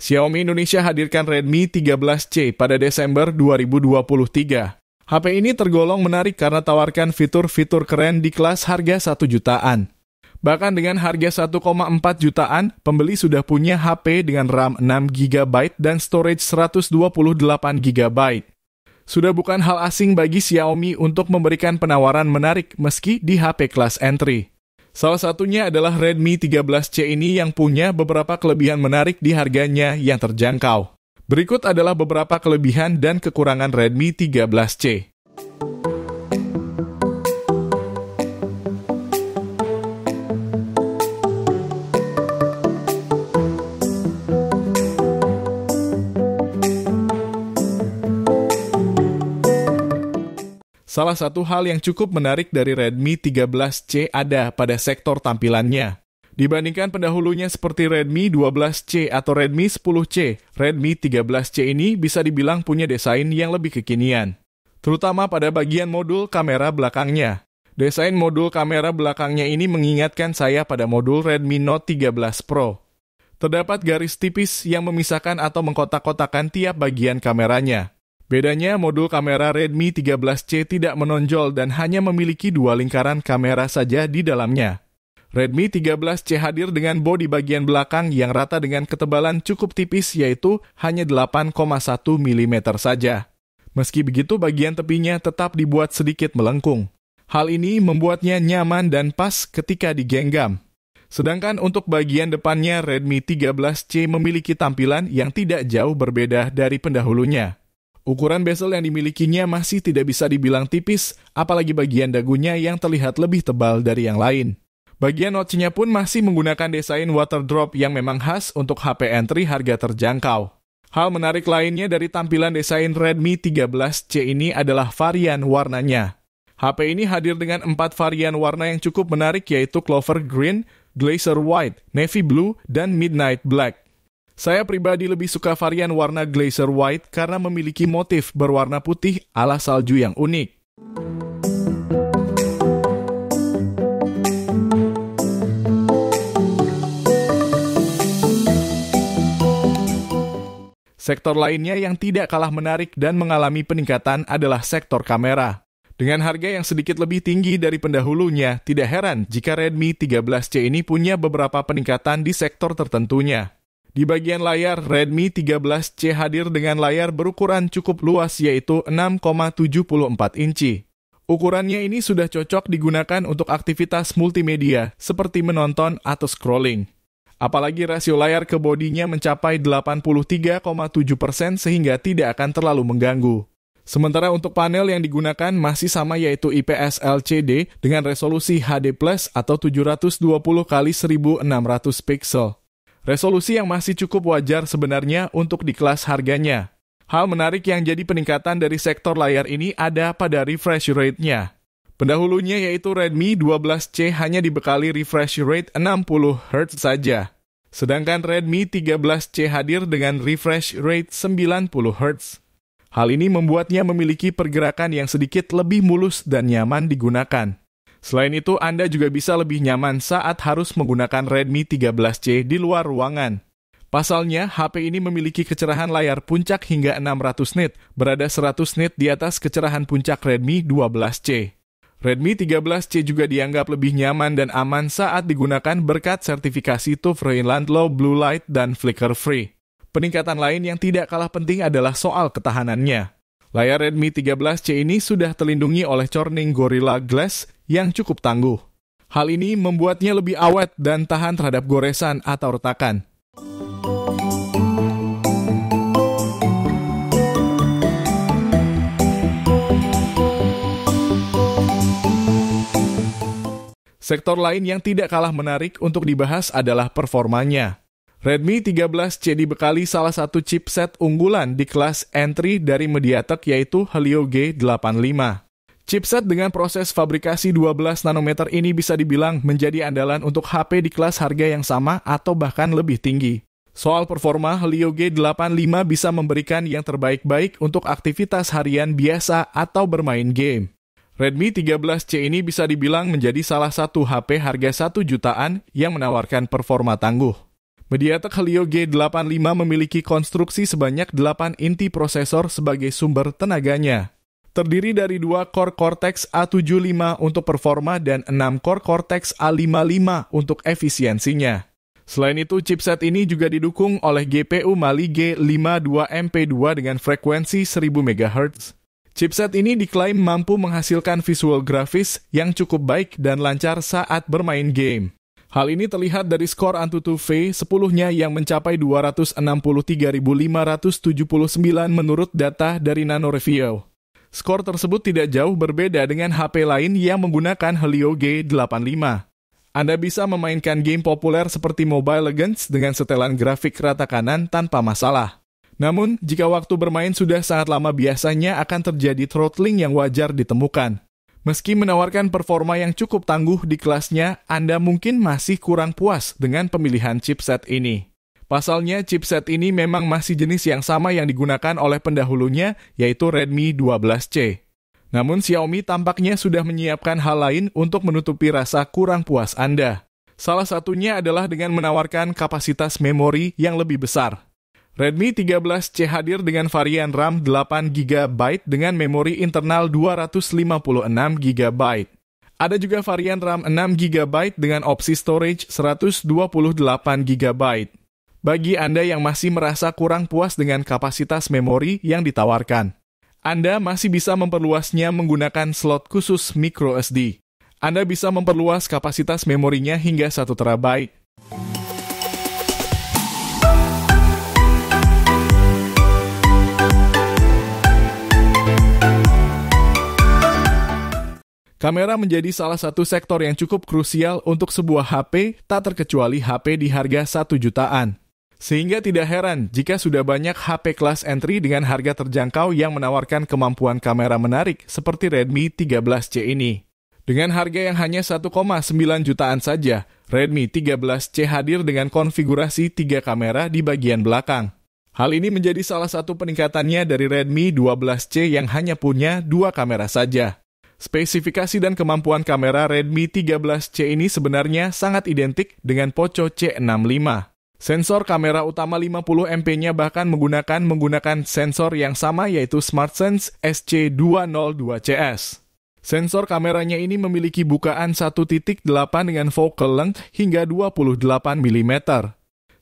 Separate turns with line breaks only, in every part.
Xiaomi Indonesia hadirkan Redmi 13C pada Desember 2023. HP ini tergolong menarik karena tawarkan fitur-fitur keren di kelas harga 1 jutaan. Bahkan dengan harga 1,4 jutaan, pembeli sudah punya HP dengan RAM 6GB dan storage 128GB. Sudah bukan hal asing bagi Xiaomi untuk memberikan penawaran menarik meski di HP kelas entry. Salah satunya adalah Redmi 13C ini yang punya beberapa kelebihan menarik di harganya yang terjangkau. Berikut adalah beberapa kelebihan dan kekurangan Redmi 13C. Salah satu hal yang cukup menarik dari Redmi 13C ada pada sektor tampilannya. Dibandingkan pendahulunya seperti Redmi 12C atau Redmi 10C, Redmi 13C ini bisa dibilang punya desain yang lebih kekinian. Terutama pada bagian modul kamera belakangnya. Desain modul kamera belakangnya ini mengingatkan saya pada modul Redmi Note 13 Pro. Terdapat garis tipis yang memisahkan atau mengkotak-kotakan tiap bagian kameranya. Bedanya, modul kamera Redmi 13C tidak menonjol dan hanya memiliki 2 lingkaran kamera saja di dalamnya. Redmi 13C hadir dengan bodi bagian belakang yang rata dengan ketebalan cukup tipis yaitu hanya 8,1 mm saja. Meski begitu, bagian tepinya tetap dibuat sedikit melengkung. Hal ini membuatnya nyaman dan pas ketika digenggam. Sedangkan untuk bagian depannya, Redmi 13C memiliki tampilan yang tidak jauh berbeda dari pendahulunya. Ukuran bezel yang dimilikinya masih tidak bisa dibilang tipis, apalagi bagian dagunya yang terlihat lebih tebal dari yang lain. Bagian notch-nya pun masih menggunakan desain water drop yang memang khas untuk HP entry harga terjangkau. Hal menarik lainnya dari tampilan desain Redmi 13C ini adalah varian warnanya. HP ini hadir dengan 4 varian warna yang cukup menarik yaitu Clover Green, Glacier White, Navy Blue, dan Midnight Black. Saya pribadi lebih suka varian warna Glacier White karena memiliki motif berwarna putih ala salju yang unik. Sektor lainnya yang tidak kalah menarik dan mengalami peningkatan adalah sektor kamera. Dengan harga yang sedikit lebih tinggi dari pendahulunya, tidak heran jika Redmi 13C ini punya beberapa peningkatan di sektor tertentunya. Di bagian layar, Redmi 13C hadir dengan layar berukuran cukup luas yaitu 6,74 inci. Ukurannya ini sudah cocok digunakan untuk aktivitas multimedia seperti menonton atau scrolling. Apalagi rasio layar ke bodinya mencapai 83,7% sehingga tidak akan terlalu mengganggu. Sementara untuk panel yang digunakan masih sama yaitu IPS LCD dengan resolusi HD+ atau 720x1600 pixel. Resolusi yang masih cukup wajar sebenarnya untuk di kelas harganya. Hal menarik yang jadi peningkatan dari sektor layar ini ada pada refresh rate-nya. Pendahulunya yaitu Redmi 12C hanya dibekali refresh rate 60 Hz saja. Sedangkan Redmi 13C hadir dengan refresh rate 90 Hz. Hal ini membuatnya memiliki pergerakan yang sedikit lebih mulus dan nyaman digunakan. Selain itu, Anda juga bisa lebih nyaman saat harus menggunakan Redmi 13C di luar ruangan. Pasalnya, HP ini memiliki kecerahan layar puncak hingga 600 nit, berada 100 nit di atas kecerahan puncak Redmi 12C. Redmi 13C juga dianggap lebih nyaman dan aman saat digunakan berkat sertifikasi TÜV Rheinland-Low Blue Light dan Flicker Free. Peningkatan lain yang tidak kalah penting adalah soal ketahanannya. Layar Redmi 13C ini sudah terlindungi oleh Corning Gorilla Glass yang cukup tangguh. Hal ini membuatnya lebih awet dan tahan terhadap goresan atau retakan. Sektor lain yang tidak kalah menarik untuk dibahas adalah performanya. Redmi 13C dibekali salah satu chipset unggulan di kelas entry dari MediaTek yaitu Helio G85. Chipset dengan proses fabrikasi 12 nanometer ini bisa dibilang menjadi andalan untuk HP di kelas harga yang sama atau bahkan lebih tinggi. Soal performa, Helio G85 bisa memberikan yang terbaik-baik untuk aktivitas harian biasa atau bermain game. Redmi 13C ini bisa dibilang menjadi salah satu HP harga 1 jutaan yang menawarkan performa tangguh. MediaTek Helio G85 memiliki konstruksi sebanyak 8 inti prosesor sebagai sumber tenaganya. Terdiri dari 2 core Cortex A75 untuk performa dan 6 core Cortex A55 untuk efisiensinya. Selain itu, chipset ini juga didukung oleh GPU Mali G52MP2 dengan frekuensi 1000 MHz. Chipset ini diklaim mampu menghasilkan visual grafis yang cukup baik dan lancar saat bermain game. Hal ini terlihat dari skor Antutu V10-nya yang mencapai 263.579 menurut data dari NanoReview. Skor tersebut tidak jauh berbeda dengan HP lain yang menggunakan Helio G85. Anda bisa memainkan game populer seperti Mobile Legends dengan setelan grafik rata kanan tanpa masalah. Namun, jika waktu bermain sudah sangat lama biasanya akan terjadi throttling yang wajar ditemukan. Meski menawarkan performa yang cukup tangguh di kelasnya, Anda mungkin masih kurang puas dengan pemilihan chipset ini. Pasalnya, chipset ini memang masih jenis yang sama yang digunakan oleh pendahulunya, yaitu Redmi 12C. Namun Xiaomi tampaknya sudah menyiapkan hal lain untuk menutupi rasa kurang puas Anda. Salah satunya adalah dengan menawarkan kapasitas memori yang lebih besar. Redmi 13C hadir dengan varian RAM 8GB dengan memori internal 256GB. Ada juga varian RAM 6GB dengan opsi storage 128GB. Bagi Anda yang masih merasa kurang puas dengan kapasitas memori yang ditawarkan, Anda masih bisa memperluasnya menggunakan slot khusus microSD. Anda bisa memperluas kapasitas memorinya hingga 1 TB. Kamera menjadi salah satu sektor yang cukup krusial untuk sebuah HP, tak terkecuali HP di harga 1 jutaan. Sehingga tidak heran jika sudah banyak HP kelas entry dengan harga terjangkau yang menawarkan kemampuan kamera menarik seperti Redmi 13C ini. Dengan harga yang hanya 1,9 jutaan saja, Redmi 13C hadir dengan konfigurasi 3 kamera di bagian belakang. Hal ini menjadi salah satu peningkatannya dari Redmi 12C yang hanya punya 2 kamera saja. Spesifikasi dan kemampuan kamera Redmi 13C ini sebenarnya sangat identik dengan Poco C65. Sensor kamera utama 50MP-nya bahkan menggunakan sensor yang sama yaitu SmartSense SC202CS. Sensor kameranya ini memiliki bukaan 1.8 dengan focal length hingga 28 mm.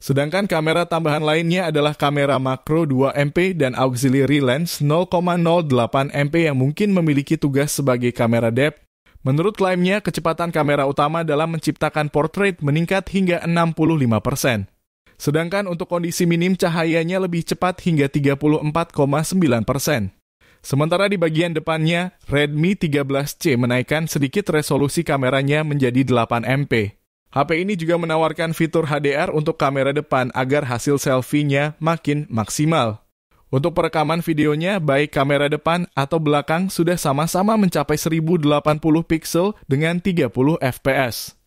Sedangkan kamera tambahan lainnya adalah kamera makro 2MP dan auxiliary lens 0,08MP yang mungkin memiliki tugas sebagai kamera depth. Menurut klaimnya, kecepatan kamera utama dalam menciptakan portrait meningkat hingga 65%. Sedangkan untuk kondisi minim cahayanya lebih cepat hingga 34,9%. Sementara di bagian depannya, Redmi 13C menaikkan sedikit resolusi kameranya menjadi 8MP. HP ini juga menawarkan fitur HDR untuk kamera depan agar hasil selfie-nya makin maksimal. Untuk perekaman videonya, baik kamera depan atau belakang sudah sama-sama mencapai 1080 pixel dengan 30 fps.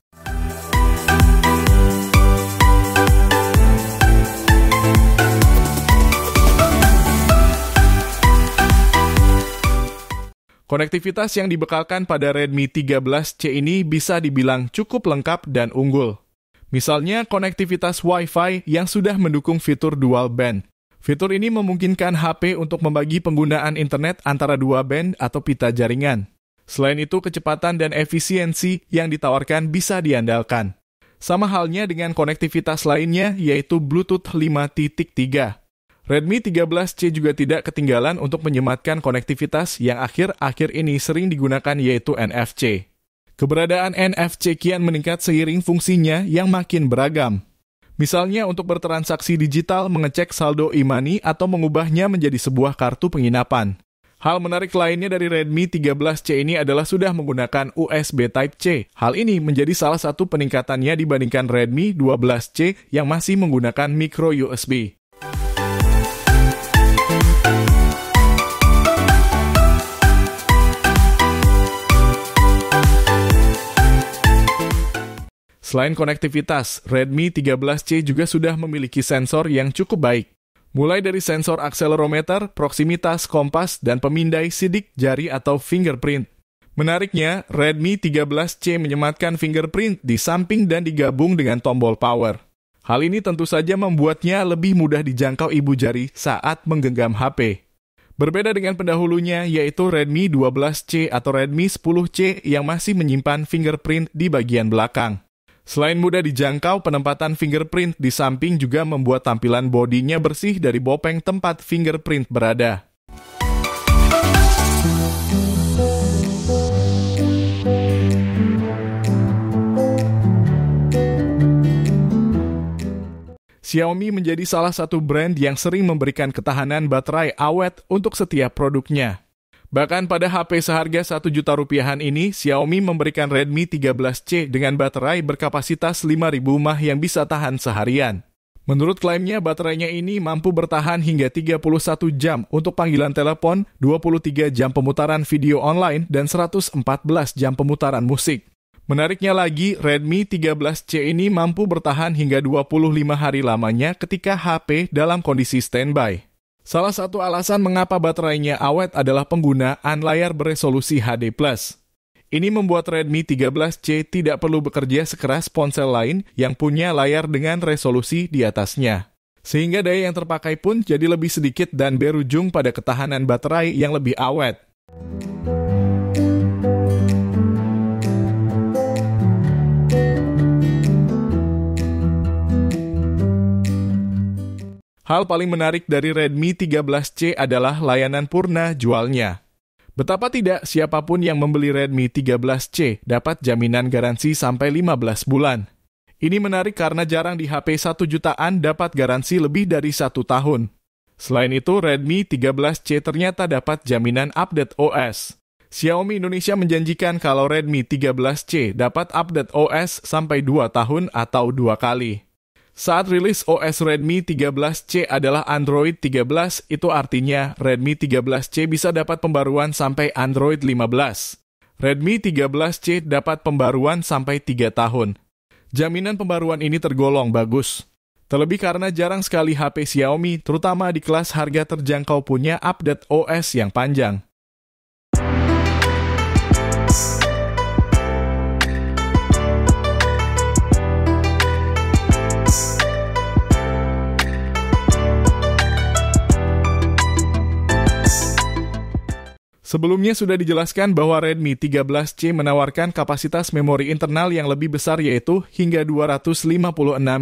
Konektivitas yang dibekalkan pada Redmi 13C ini bisa dibilang cukup lengkap dan unggul. Misalnya konektivitas Wi-Fi yang sudah mendukung fitur dual band. Fitur ini memungkinkan HP untuk membagi penggunaan internet antara 2 band atau pita jaringan. Selain itu, kecepatan dan efisiensi yang ditawarkan bisa diandalkan. Sama halnya dengan konektivitas lainnya yaitu Bluetooth 5.3. Redmi 13C juga tidak ketinggalan untuk menyematkan konektivitas yang akhir-akhir ini sering digunakan yaitu NFC. Keberadaan NFC kian meningkat seiring fungsinya yang makin beragam. Misalnya untuk bertransaksi digital, mengecek saldo e-money atau mengubahnya menjadi sebuah kartu penginapan. Hal menarik lainnya dari Redmi 13C ini adalah sudah menggunakan USB Type-C. Hal ini menjadi salah satu peningkatannya dibandingkan Redmi 12C yang masih menggunakan micro USB. Selain konektivitas, Redmi 13C juga sudah memiliki sensor yang cukup baik. Mulai dari sensor akselerometer, proksimitas, kompas, dan pemindai sidik jari atau fingerprint. Menariknya, Redmi 13C menyematkan fingerprint di samping dan digabung dengan tombol power. Hal ini tentu saja membuatnya lebih mudah dijangkau ibu jari saat menggenggam HP. Berbeda dengan pendahulunya, yaitu Redmi 12C atau Redmi 10C yang masih menyimpan fingerprint di bagian belakang. Selain mudah dijangkau, penempatan fingerprint di samping juga membuat tampilan bodinya bersih dari bopeng tempat fingerprint berada. Xiaomi menjadi salah satu brand yang sering memberikan ketahanan baterai awet untuk setiap produknya. Bahkan pada HP seharga Rp1.000.000 ini, Xiaomi memberikan Redmi 13C dengan baterai berkapasitas 5.000 mAh yang bisa tahan seharian. Menurut klaimnya, baterainya ini mampu bertahan hingga 31 jam untuk panggilan telepon, 23 jam pemutaran video online, dan 114 jam pemutaran musik. Menariknya lagi, Redmi 13C ini mampu bertahan hingga 25 hari lamanya ketika HP dalam kondisi standby. Salah satu alasan mengapa baterainya awet adalah penggunaan layar beresolusi HD+. Ini membuat Redmi 13C tidak perlu bekerja sekeras ponsel lain yang punya layar dengan resolusi di atasnya. Sehingga daya yang terpakai pun jadi lebih sedikit dan berujung pada ketahanan baterai yang lebih awet. Hal paling menarik dari Redmi 13C adalah layanan purna jualnya. Betapa tidak, siapapun yang membeli Redmi 13C dapat jaminan garansi sampai 15 bulan. Ini menarik karena jarang di HP 1 jutaan dapat garansi lebih dari 1 tahun. Selain itu, Redmi 13C ternyata dapat jaminan update OS. Xiaomi Indonesia menjanjikan kalau Redmi 13C dapat update OS sampai 2 tahun atau 2 kali. Saat rilis OS Redmi 13C adalah Android 13, itu artinya Redmi 13C bisa dapat pembaruan sampai Android 15. Redmi 13C dapat pembaruan sampai 3 tahun. Jaminan pembaruan ini tergolong bagus. Terlebih karena jarang sekali HP Xiaomi, terutama di kelas harga terjangkau punya update OS yang panjang. Sebelumnya sudah dijelaskan bahwa Redmi 13C menawarkan kapasitas memori internal yang lebih besar yaitu hingga 256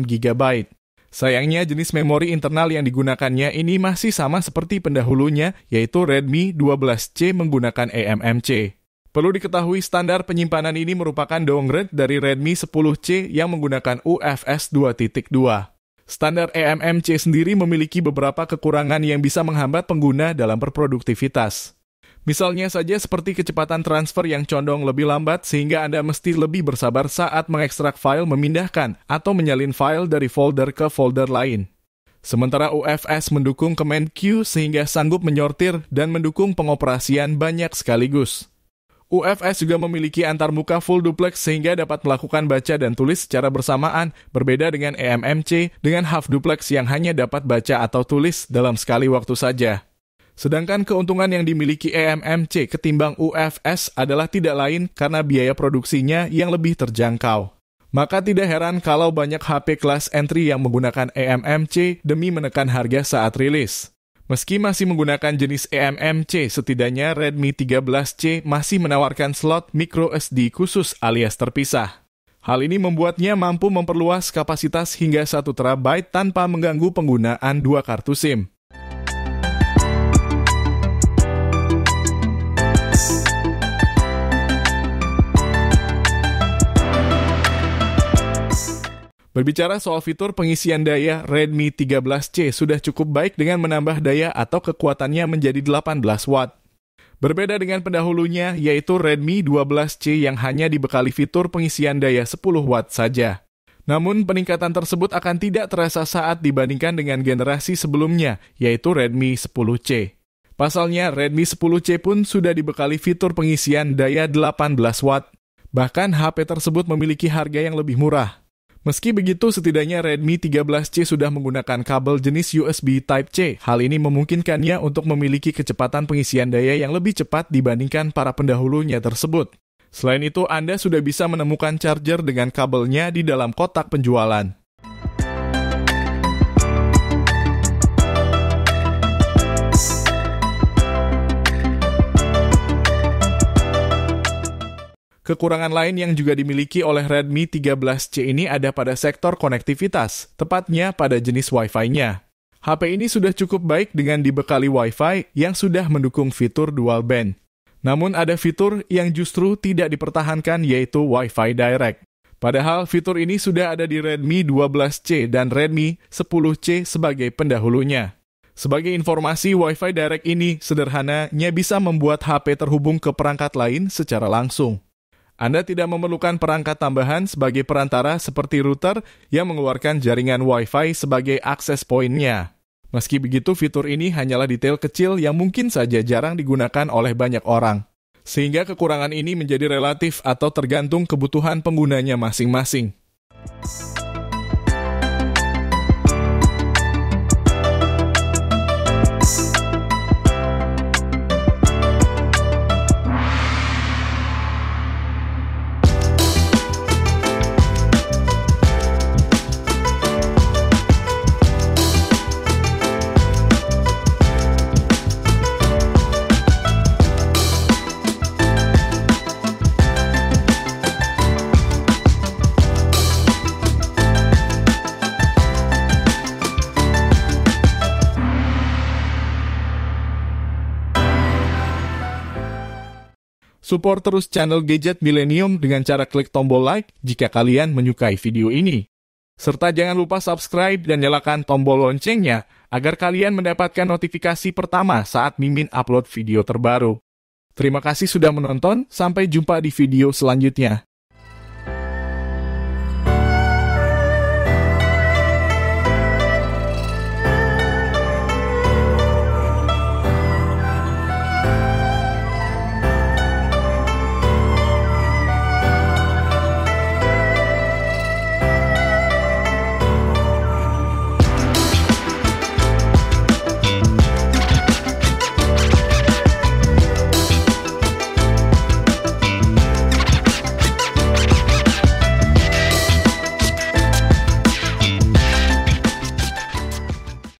GB. Sayangnya jenis memori internal yang digunakannya ini masih sama seperti pendahulunya yaitu Redmi 12C menggunakan eMMC. Perlu diketahui standar penyimpanan ini merupakan downgrade dari Redmi 10C yang menggunakan UFS 2.2. Standar eMMC sendiri memiliki beberapa kekurangan yang bisa menghambat pengguna dalam berproduktivitas. Misalnya saja seperti kecepatan transfer yang condong lebih lambat sehingga Anda mesti lebih bersabar saat mengekstrak file, memindahkan, atau menyalin file dari folder ke folder lain. Sementara UFS mendukung Command Q sehingga sanggup menyortir dan mendukung pengoperasian banyak sekaligus. UFS juga memiliki antarmuka full duplex sehingga dapat melakukan baca dan tulis secara bersamaan, berbeda dengan eMMC dengan half duplex yang hanya dapat baca atau tulis dalam sekali waktu saja. Sedangkan keuntungan yang dimiliki eMMC ketimbang UFS adalah tidak lain karena biaya produksinya yang lebih terjangkau. Maka tidak heran kalau banyak HP kelas entry yang menggunakan eMMC demi menekan harga saat rilis. Meski masih menggunakan jenis eMMC, setidaknya Redmi 13C masih menawarkan slot microSD khusus alias terpisah. Hal ini membuatnya mampu memperluas kapasitas hingga 1 TB tanpa mengganggu penggunaan 2 kartu SIM. Berbicara soal fitur pengisian daya, Redmi 13C sudah cukup baik dengan menambah daya atau kekuatannya menjadi 18 watt. Berbeda dengan pendahulunya, yaitu Redmi 12C yang hanya dibekali fitur pengisian daya 10 watt saja. Namun, peningkatan tersebut akan tidak terasa saat dibandingkan dengan generasi sebelumnya, yaitu Redmi 10C. Pasalnya, Redmi 10C pun sudah dibekali fitur pengisian daya 18 watt. Bahkan, HP tersebut memiliki harga yang lebih murah. Meski begitu, setidaknya Redmi 13C sudah menggunakan kabel jenis USB Type-C. Hal ini memungkinkannya untuk memiliki kecepatan pengisian daya yang lebih cepat dibandingkan para pendahulunya tersebut. Selain itu, Anda sudah bisa menemukan charger dengan kabelnya di dalam kotak penjualan. Kekurangan lain yang juga dimiliki oleh Redmi 13C ini ada pada sektor konektivitas, tepatnya pada jenis Wi-Fi-nya. HP ini sudah cukup baik dengan dibekali Wi-Fi yang sudah mendukung fitur dual band. Namun ada fitur yang justru tidak dipertahankan, yaitu Wi-Fi Direct. Padahal fitur ini sudah ada di Redmi 12C dan Redmi 10C sebagai pendahulunya. Sebagai informasi, Wi-Fi Direct ini sederhananya bisa membuat HP terhubung ke perangkat lain secara langsung. Anda tidak memerlukan perangkat tambahan sebagai perantara seperti router yang mengeluarkan jaringan Wi-Fi sebagai akses poinnya. Meski begitu, fitur ini hanyalah detail kecil yang mungkin saja jarang digunakan oleh banyak orang. Sehingga kekurangan ini menjadi relatif atau tergantung kebutuhan penggunanya masing-masing. Support terus channel Gadget Millennium dengan cara klik tombol like jika kalian menyukai video ini. Serta jangan lupa subscribe dan nyalakan tombol loncengnya agar kalian mendapatkan notifikasi pertama saat Mimin upload video terbaru. Terima kasih sudah menonton, sampai jumpa di video selanjutnya.